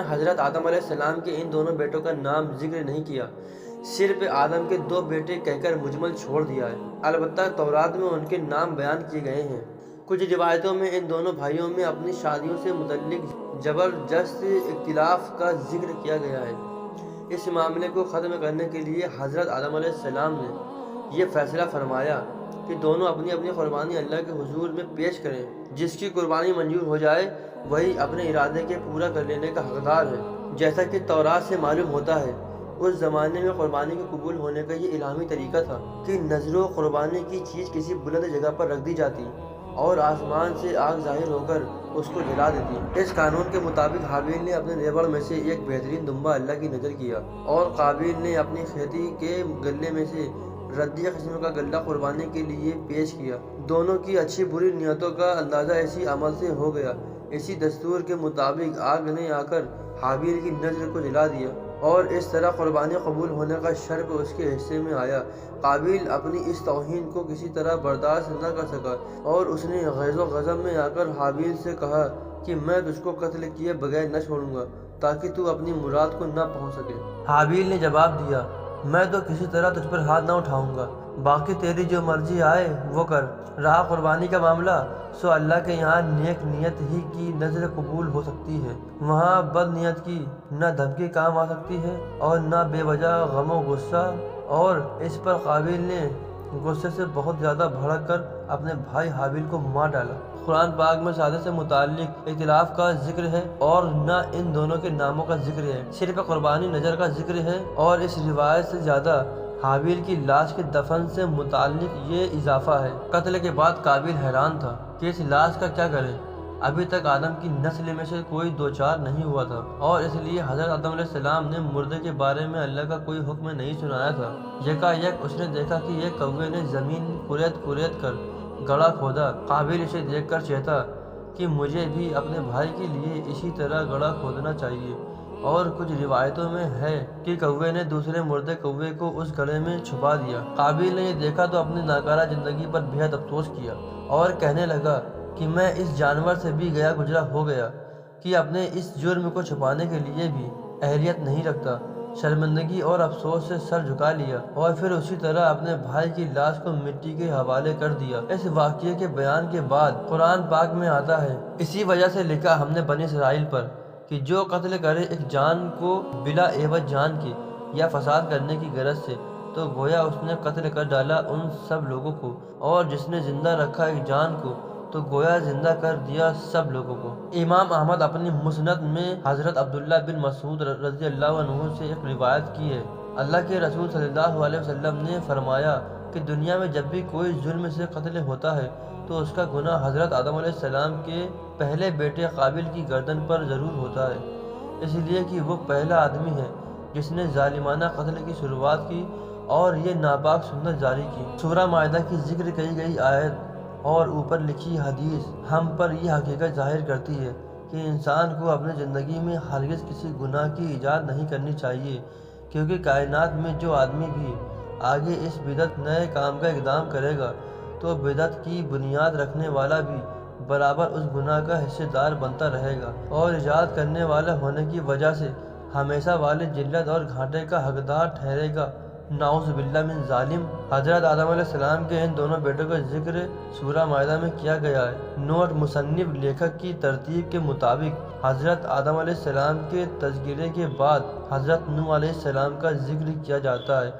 حضرت آدم علیہ السلام کے ان دونوں بیٹوں کا نام ذکر نہیں کیا، صرف آدم کے 2 بیٹے کہہ کر مجمل چھوڑ دیا ہے۔ البتہ تورات میں ان کے نام بیان کیے گئے ہیں۔ کچھ روایتوں میں ان دونوں بھائیوں میں اپنی شادیوں سے متعلق زبردست اختلاف کا ذکر کیا گیا ہے۔ اس معاملے کو ختم کرنے کے لیے حضرت آدم علیہ السلام نے یہ فیصلہ فرمایا کہ دونوں اپنی اپنی قربانی اللہ کے حضور میں پیش کریں۔ جس کی قربانی منظور ہو جائے وہی اپنے ارادے کے پورا کر لینے کا حقدار ہے۔ جیسا کہ تورات سے معلوم ہوتا ہے، اس زمانے میں قربانی کے قبول ہونے کا یہ الہامی طریقہ تھا کہ نذر و قربانی کی چیز کسی بلند جگہ پر رکھ دی جاتی اور آسمان سے آگ ظاہر ہو کر اس کو جلا دیتی۔ اس قانون کے مطابق حابیل نے اپنے ریوڑ میں سے ایک بہترین دمبا اللہ کی نذر کیا اور قابیل نے اپنی کھیتی کے غلے میں سے ردیہ قسم کا غلہ قربانی کے لیے پیش کیا۔ دونوں کی اچھی بری نیتوں کا اندازہ اسی عمل سے ہو گیا۔ اسی دستور کے مطابق آگ نے آ کر حابیل کی نذر کو جلا دیا اور اس طرح قربانی قبول ہونے کا شرف اس کے حصے میں آیا۔ قابیل اپنی اس توہین کو کسی طرح برداشت نہ کر سکا اور اس نے غیظ و غضب میں آ کر حابیل سے کہا کہ میں تجھ کو قتل کیے بغیر نہ چھوڑوں گا تاکہ تو اپنی مراد کو نہ پہنچ سکے۔ حابیل نے جواب دیا، میں تو کسی طرح تجھ پر ہاتھ نہ اٹھاؤں گا، باقی تیری جو مرضی آئے وہ کر۔ رہا قربانی کا معاملہ، سو اللہ کے یہاں نیک نیت ہی کی نذر قبول ہو سکتی ہے، وہاں بد نیت کی نہ دھمکی کام آ سکتی ہے اور نہ بے وجہ غم و غصہ۔ اور اس پر قابیل نے غصے سے بہت زیادہ بھڑک کر اپنے بھائی حابیل کو مار ڈالا۔ قرآن پاک میں شادی سے متعلق اختلاف کا ذکر ہے اور نہ ان دونوں کے ناموں کا ذکر ہے، صرف قربانی نذر کا ذکر ہے۔ اور اس روایت سے زیادہ حابیل کی لاش کے دفن سے متعلق یہ اضافہ ہے۔ قتل کے بعد قابیل حیران تھا کہ اس لاش کا کیا کرے، ابھی تک آدم کی نسل میں سے کوئی دوچار نہیں ہوا تھا اور اس لیے حضرت آدم علیہ السلام نے مردے کے بارے میں اللہ کا کوئی حکم نہیں سنایا تھا۔ یکایک اس نے دیکھا کہ ایک کوے نے زمین کریت کر گڑھا کھودا۔ قابیل اسے دیکھ کر چہتا کہ مجھے بھی اپنے بھائی کے لیے اسی طرح گڑھا کھودنا چاہیے، اور کچھ روایتوں میں ہے کہ کوے نے دوسرے مردے کوے کو اس گڑھے میں چھپا دیا۔ قابیل نے یہ دیکھا تو اپنی ناکارہ زندگی پر بہت افسوس کیا اور کہنے لگا کہ میں اس جانور سے بھی گیا گزرا ہو گیا کہ اپنے اس جرم کو چھپانے کے لیے بھی اہلیت نہیں رکھتا۔ شرمندگی اور افسوس سے سر جھکا لیا اور پھر اسی طرح اپنے بھائی کی لاش کو مٹی کے حوالے کر دیا۔ اس واقعے کے بیان کے بعد قرآن پاک میں آتا ہے، اسی وجہ سے لکھا ہم نے بنی اسرائیل پر کہ جو قتل کرے ایک جان کو بلا عوض جان کے یا فساد کرنے کی غرض سے تو گویا اس نے قتل کر ڈالا ان سب لوگوں کو، اور جس نے زندہ رکھا ایک جان کو تو گویا زندہ کر دیا سب لوگوں کو۔ امام احمد اپنی مسند میں حضرت عبداللہ بن مسعود رضی اللہ عنہ سے ایک روایت کی ہے، اللہ کے رسول صلی اللہ علیہ وسلم نے فرمایا کہ دنیا میں جب بھی کوئی ظلم سے قتل ہوتا ہے تو اس کا گناہ حضرت آدم علیہ السلام کے پہلے بیٹے قابیل کی گردن پر ضرور ہوتا ہے، اس لیے کہ وہ پہلا آدمی ہے جس نے ظالمانہ قتل کی شروعات کی اور یہ ناپاک سنت جاری کی۔ سورہ مائدہ کی ذکر کی گئی آیت اور اوپر لکھی حدیث ہم پر یہ حقیقت ظاہر کرتی ہے کہ انسان کو اپنی زندگی میں ہرگز کسی گناہ کی ایجاد نہیں کرنی چاہیے، کیونکہ کائنات میں جو آدمی بھی آگے اس بدعت نئے کام کا اقدام کرے گا تو بدعت کی بنیاد رکھنے والا بھی برابر اس گناہ کا حصے دار بنتا رہے گا اور ایجاد کرنے والا ہونے کی وجہ سے ہمیشہ والی ذلت اور گھاٹے کا حقدار ٹھہرے گا، نعوذ باللہ من ظالم۔ حضرت آدم علیہ السلام کے ان دونوں بیٹوں کا ذکر سورہ مائدہ میں کیا گیا ہے۔ نوٹ: مصنف لیکھک کی ترتیب کے مطابق حضرت آدم علیہ السلام کے تذکرے کے بعد حضرت نوح علیہ السلام کا ذکر کیا جاتا ہے۔